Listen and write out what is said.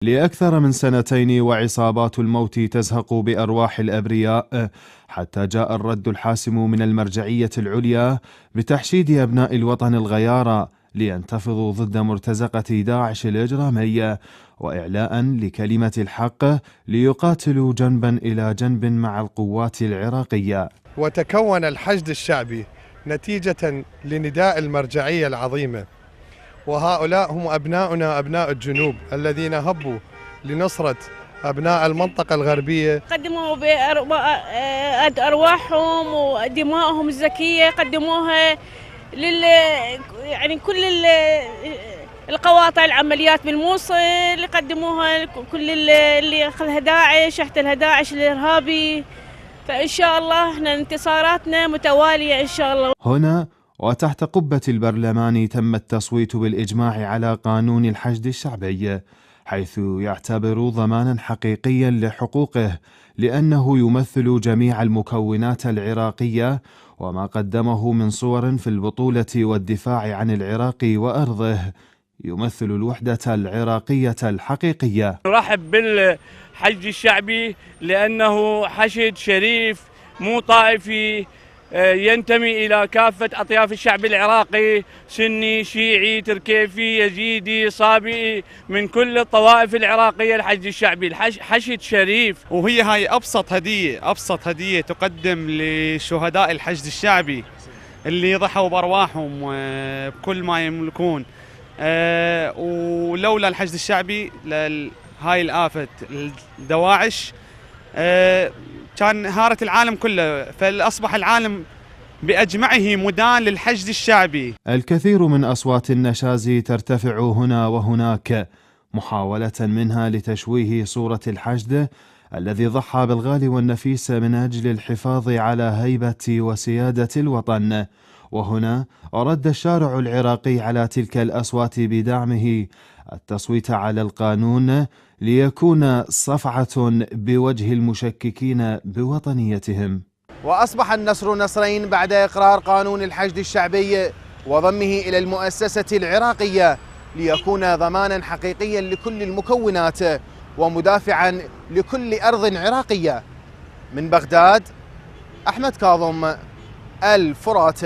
لأكثر من 2 وعصابات الموت تزهق بأرواح الأبرياء، حتى جاء الرد الحاسم من المرجعية العليا بتحشيد أبناء الوطن الغيارى لينتفضوا ضد مرتزقة داعش الإجرامية، وإعلاء لكلمة الحق ليقاتلوا جنبا إلى جنب مع القوات العراقية. وتكون الحشد الشعبي نتيجة لنداء المرجعية العظيمة، وهؤلاء هم أبناؤنا أبناء الجنوب الذين هبوا لنصرة أبناء المنطقة الغربية، قدموا بأرواحهم ودمائهم الزكية، قدموها يعني كل القواطع العمليات بالموصل، قدموها كل اللي أخذها داعش، احتلها داعش الإرهابي. فإن شاء الله احنا انتصاراتنا متوالية إن شاء الله. هنا وتحت قبة البرلمان تم التصويت بالإجماع على قانون الحشد الشعبي، حيث يعتبر ضمانا حقيقيا لحقوقه، لأنه يمثل جميع المكونات العراقية وما قدمه من صور في البطولة والدفاع عن العراق وأرضه، يمثل الوحدة العراقية الحقيقية. نرحب بالحشد الشعبي لأنه حشد شريف مو طائفي، ينتمي إلى كافة أطياف الشعب العراقي، سني شيعي تركيفي يزيدي صابئي، من كل الطوائف العراقية. الحشد الشعبي حشد شريف، وهي هاي أبسط هدية تقدم لشهداء الحشد الشعبي اللي ضحوا بأرواحهم بكل ما يملكون، ولولا الحشد الشعبي هاي الآفة الدواعش كان هارت العالم كله، فأصبح العالم بأجمعه مدان للحشد الشعبي. الكثير من أصوات النشاز ترتفع هنا وهناك، محاولة منها لتشويه صورة الحشد الذي ضحى بالغالي والنفيس من أجل الحفاظ على هيبة وسيادة الوطن. وهنا رد الشارع العراقي على تلك الأصوات بدعمه التصويت على القانون ليكون صفعة بوجه المشككين بوطنيتهم. وأصبح النصر نصرين بعد إقرار قانون الحشد الشعبي وضمه إلى المؤسسة العراقية، ليكون ضمانا حقيقيا لكل المكونات ومدافعا لكل أرض عراقية. من بغداد، أحمد كاظم، الفرات.